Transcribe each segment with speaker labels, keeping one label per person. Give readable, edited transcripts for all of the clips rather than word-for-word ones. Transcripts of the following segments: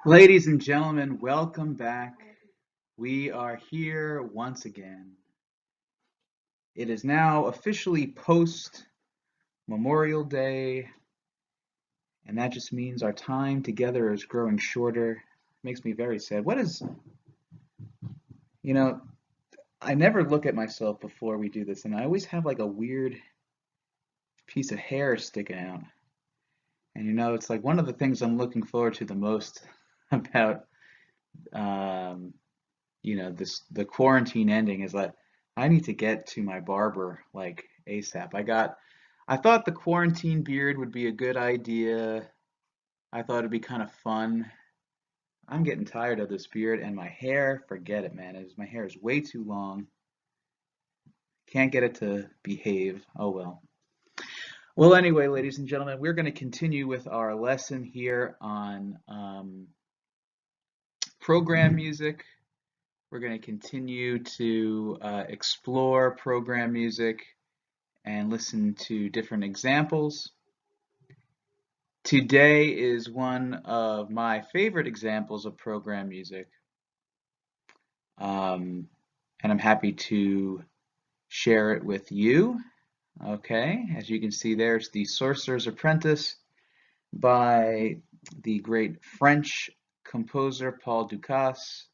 Speaker 1: Ladies and gentlemen, welcome back. We are here once again. It is now officially post Memorial Day, and that just means our time together is growing shorter. Makes me very sad. You know, I never look at myself before we do this, and I always have like a weird piece of hair sticking out. And it's like one of the things I'm looking forward to the most about um, the quarantine ending is that I need to get to my barber like ASAP. I thought the quarantine beard would be a good idea. I thought it'd be kind of fun. I'm getting tired of this beard and my hair, forget it, man. My hair is way too long. Can't get it to behave. Oh well. Well, anyway, ladies and gentlemen, we're going to continue with our lesson here on program music. We're going to continue to explore program music and listen to different examples. Today is one of my favorite examples of program music, and I'm happy to share it with you. Okay, as you can see, there's the Sorcerer's Apprentice by the great French composer Paul Dukas,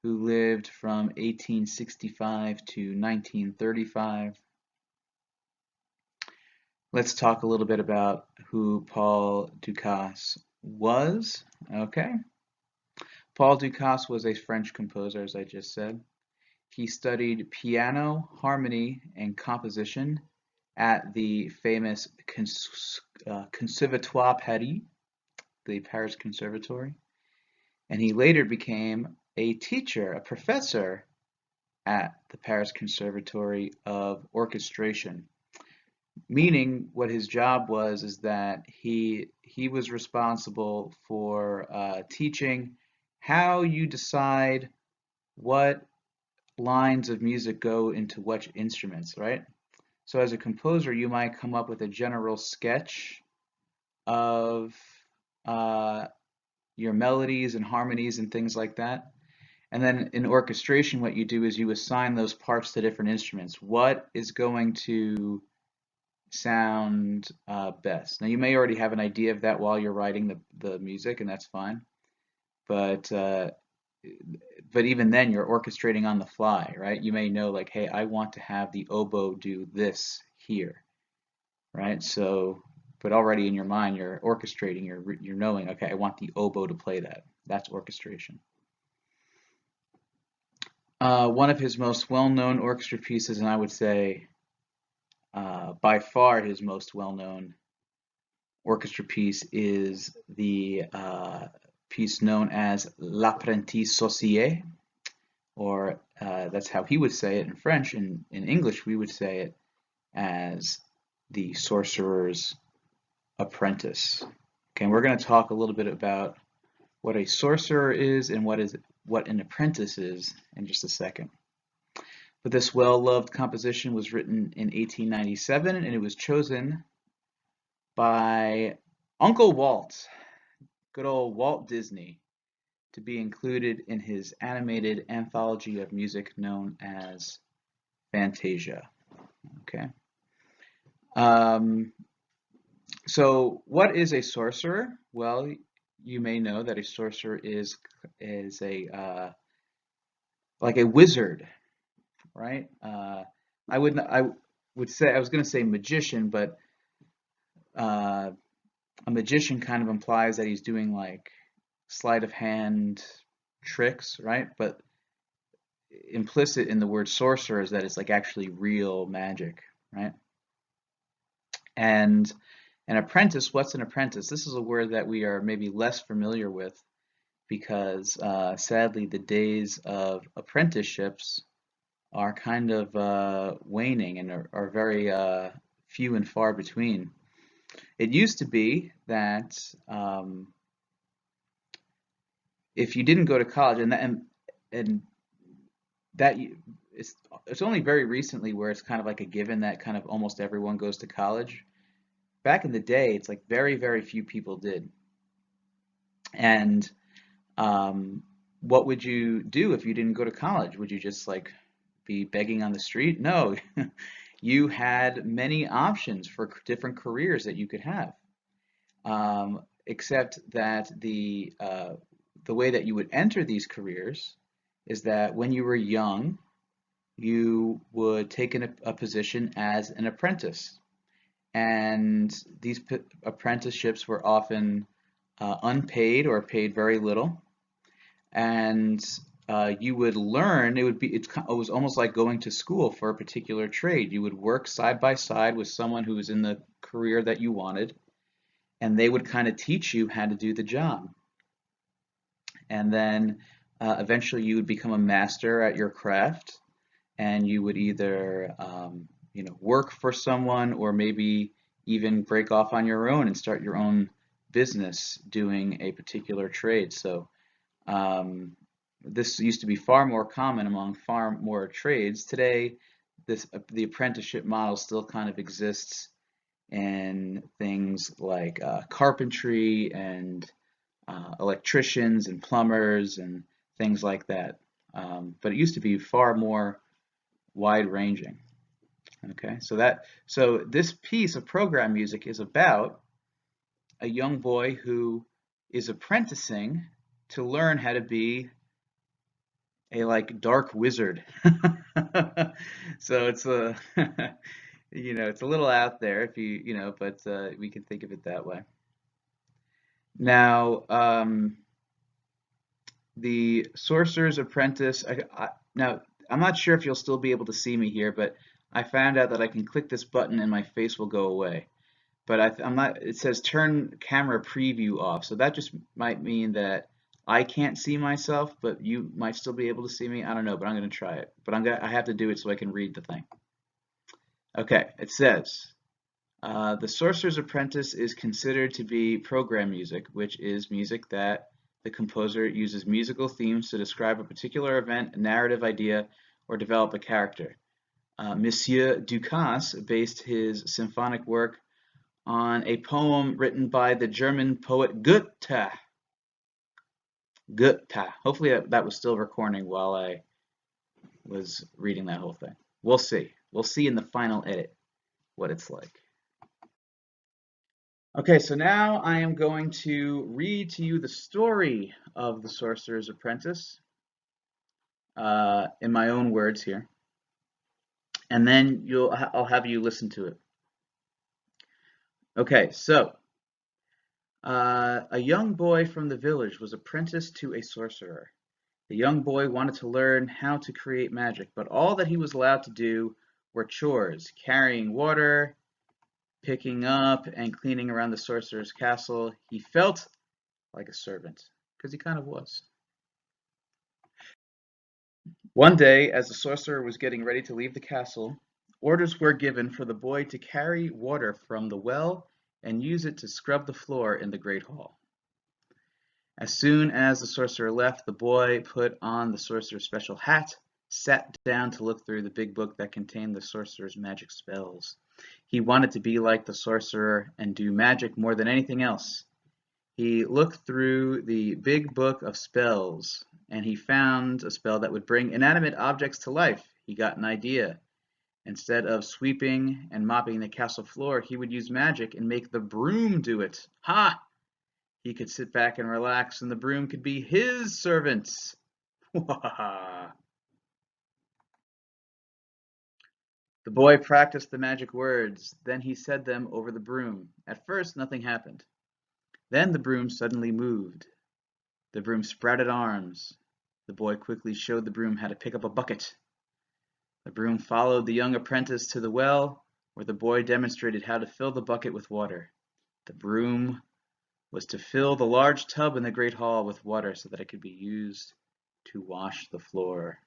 Speaker 1: who lived from 1865 to 1935. Let's talk a little bit about who Paul Dukas was. Okay. Paul Dukas was a French composer, as I just said. He studied piano, harmony, and composition at the famous Conservatoire Paris, the Paris Conservatory. And he later became a teacher, a professor at the Paris Conservatory of Orchestration. Meaning what his job was is that he was responsible for teaching how you decide what lines of music go into which instruments, right? So as a composer, you might come up with a general sketch of your melodies and harmonies and things like that. And then in orchestration, what you do is you assign those parts to different instruments. What is going to sound best? Now, you may already have an idea of that while you're writing the music, and that's fine. But even then, you're orchestrating on the fly, right? You may know, like, hey, I want to have the oboe do this here, right? So, but already in your mind, you're orchestrating. You're knowing, okay, I want the oboe to play that. That's orchestration. One of his most well-known orchestra pieces, and I would say by far his most well-known orchestra piece, is the piece known as L'Apprentice Sorcier, or that's how he would say it in French. In English, we would say it as the Sorcerer's Apprentice. Okay, and we're going to talk a little bit about what a sorcerer is and what an apprentice is in just a second. But this well-loved composition was written in 1897, and it was chosen by Uncle Walt, good old Walt Disney, to be included in his animated anthology of music known as Fantasia. Okay. So what is a sorcerer? Well, you may know that a sorcerer is a like a wizard, right? I was going to say magician, but a magician kind of implies that he's doing like sleight of hand tricks, right? But implicit in the word sorcerer is that it's like actually real magic, right? And an apprentice, what's an apprentice? This is a word that we are maybe less familiar with because sadly the days of apprenticeships are kind of waning and are very few and far between. It used to be that if you didn't go to college, and that it's only very recently where it's kind of like a given that kind of almost everyone goes to college. Back in the day, it's like very, very few people did. And what would you do if you didn't go to college? Would you just like be begging on the street? No, you had many options for different careers that you could have. Except that the way that you would enter these careers is that when you were young, you would take a position as an apprentice, and these apprenticeships were often unpaid or paid very little, and you would learn. It was almost like going to school for a particular trade. You would work side by side with someone who was in the career that you wanted, and they would kind of teach you how to do the job. And then eventually you would become a master at your craft, and you would either work for someone, or maybe even break off on your own and start your own business doing a particular trade. So this used to be far more common among far more trades. Today, the apprenticeship model still kind of exists in things like carpentry and electricians and plumbers and things like that. But it used to be far more wide-ranging. Okay, so this piece of program music is about a young boy who is apprenticing to learn how to be a like dark wizard. So it's a it's a little out there if but we can think of it that way. Now, the Sorcerer's Apprentice. Now, I'm not sure if you'll still be able to see me here, but I found out that I can click this button and my face will go away. But I'm not. It says turn camera preview off, so that just might mean that I can't see myself, but you might still be able to see me. I don't know, but I'm going to try it. But I have to do it so I can read the thing. Okay, it says. The Sorcerer's Apprentice is considered to be program music, which is music that the composer uses musical themes to describe a particular event, a narrative idea, or develop a character. Monsieur Ducasse based his symphonic work on a poem written by the German poet Goethe. Goethe. Hopefully that was still recording while I was reading that whole thing. We'll see. We'll see in the final edit what it's like. Okay, so now I am going to read to you the story of The Sorcerer's Apprentice in my own words here, and then I'll have you listen to it. Okay, so a young boy from the village was apprenticed to a sorcerer. The young boy wanted to learn how to create magic, but all that he was allowed to do were chores, carrying water, picking up, and cleaning around the sorcerer's castle. He felt like a servant, because he kind of was. One day, as the sorcerer was getting ready to leave the castle, orders were given for the boy to carry water from the well and use it to scrub the floor in the great hall. As soon as the sorcerer left, the boy put on the sorcerer's special hat, sat down to look through the big book that contained the sorcerer's magic spells. He wanted to be like the sorcerer and do magic more than anything else. He looked through the big book of spells, and he found a spell that would bring inanimate objects to life. He got an idea. Instead of sweeping and mopping the castle floor, he would use magic and make the broom do it. Ha! He could sit back and relax, and the broom could be his servants. The boy practiced the magic words. Then he said them over the broom. At first, nothing happened. Then the broom suddenly moved. The broom sprouted arms. The boy quickly showed the broom how to pick up a bucket. The broom followed the young apprentice to the well, where the boy demonstrated how to fill the bucket with water. The broom was to fill the large tub in the great hall with water so that it could be used to wash the floor.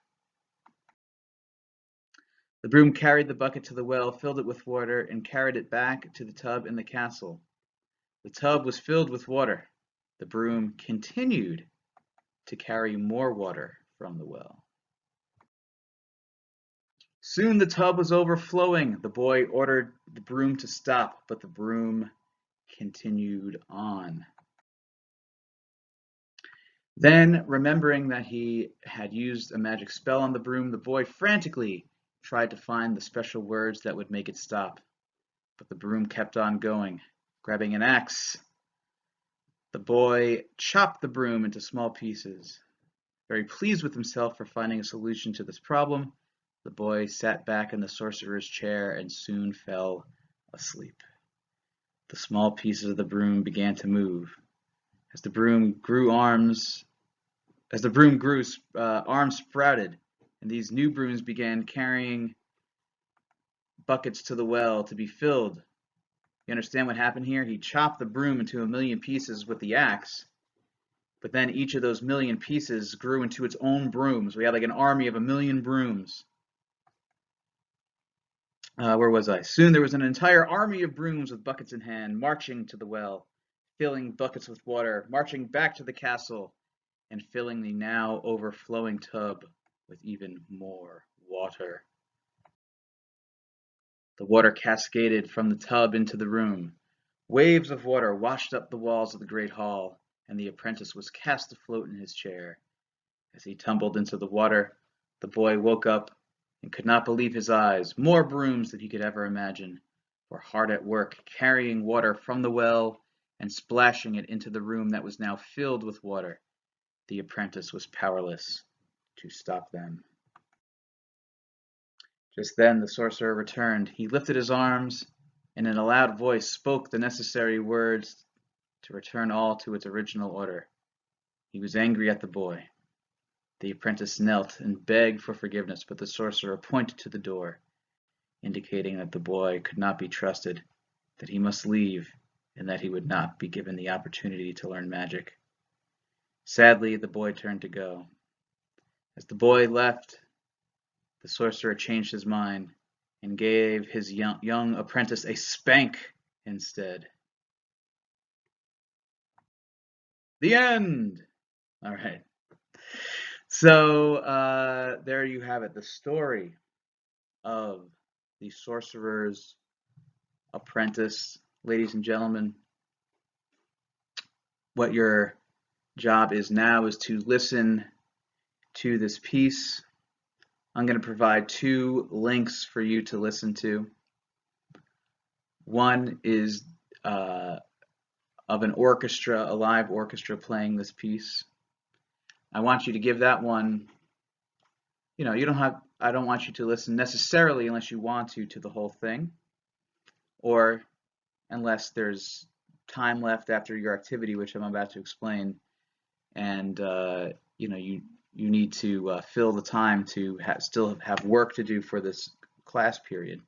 Speaker 1: The broom carried the bucket to the well, filled it with water, and carried it back to the tub in the castle. The tub was filled with water. The broom continued to carry more water from the well. Soon the tub was overflowing. The boy ordered the broom to stop, but the broom continued on. Then, remembering that he had used a magic spell on the broom, the boy frantically tried to find the special words that would make it stop. But the broom kept on going. Grabbing an axe, the boy chopped the broom into small pieces. Very pleased with himself for finding a solution to this problem, the boy sat back in the sorcerer's chair and soon fell asleep. The small pieces of the broom began to move. As the broom grew, arms sprouted, and these new brooms began carrying buckets to the well to be filled. You understand what happened here? He chopped the broom into a million pieces with the axe, but then each of those million pieces grew into its own brooms. We had like an army of a million brooms. Where was I? Soon there was an entire army of brooms with buckets in hand, marching to the well, filling buckets with water, marching back to the castle, and filling the now overflowing tub with even more water. The water cascaded from the tub into the room. Waves of water washed up the walls of the great hall, and the apprentice was cast afloat in his chair. As he tumbled into the water, the boy woke up and could not believe his eyes. More brooms than he could ever imagine were hard at work, carrying water from the well and splashing it into the room that was now filled with water. The apprentice was powerless to stop them. Just then the sorcerer returned. He lifted his arms and in a loud voice spoke the necessary words to return all to its original order. He was angry at the boy. The apprentice knelt and begged for forgiveness, but the sorcerer pointed to the door, indicating that the boy could not be trusted, that he must leave, and that he would not be given the opportunity to learn magic. Sadly, the boy turned to go. As the boy left, the sorcerer changed his mind and gave his young apprentice a spank instead. The end! All right. So there you have it, the story of the Sorcerer's Apprentice. Ladies and gentlemen, what your job is now is to listen to this piece. I'm going to provide two links for you to listen to. One is of an orchestra, a live orchestra playing this piece. I want you to give that one, I don't want you to listen necessarily unless you want to the whole thing, or unless there's time left after your activity, which I'm about to explain, and you need to fill the time to still have work to do for this class period.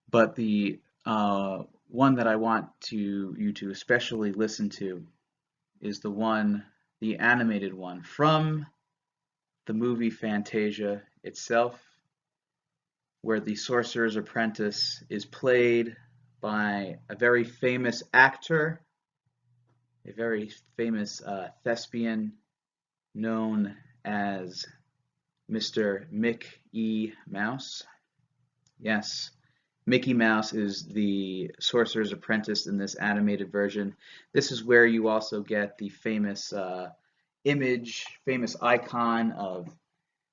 Speaker 1: But the one that I want you to especially listen to is the animated one from the movie Fantasia itself, where the Sorcerer's Apprentice is played by a very famous actor, a very famous thespian known as Mr. Mickey Mouse. Yes, Mickey Mouse is the Sorcerer's Apprentice in this animated version. This is where you also get the famous famous icon of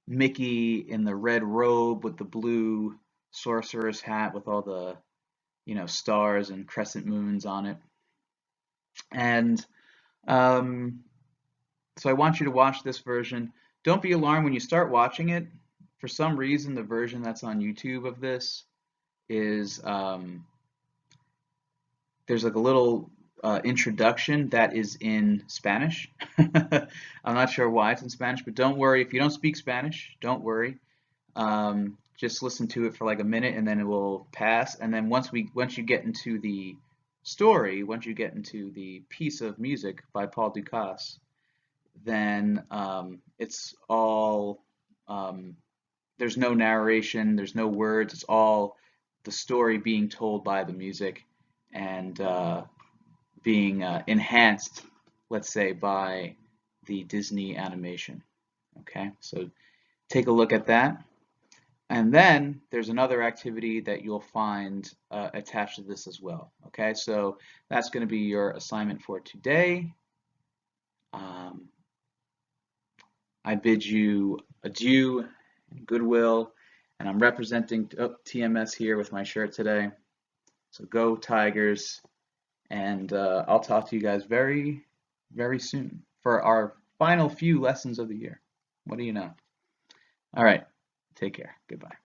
Speaker 1: Mickey in the red robe with the blue sorcerer's hat with all the stars and crescent moons on it. And so I want you to watch this version. Don't be alarmed when you start watching it. For some reason, the version that's on YouTube of this is there's like a little introduction that is in Spanish. I'm not sure why it's in Spanish, but don't worry. If you don't speak Spanish, don't worry. Just listen to it for like a minute and then it will pass. And then once you get into the story, once you get into the piece of music by Paul Dukas, then it's all there's no narration, there's no words, it's all the story being told by the music and being enhanced, let's say, by the Disney animation. Okay, so take a look at that. And then there's another activity that you'll find attached to this as well. Okay, so that's going to be your assignment for today. I bid you adieu, goodwill, and I'm representing TMS here with my shirt today. So go Tigers, and I'll talk to you guys very, very soon for our final few lessons of the year. What do you know? All right, take care. Goodbye.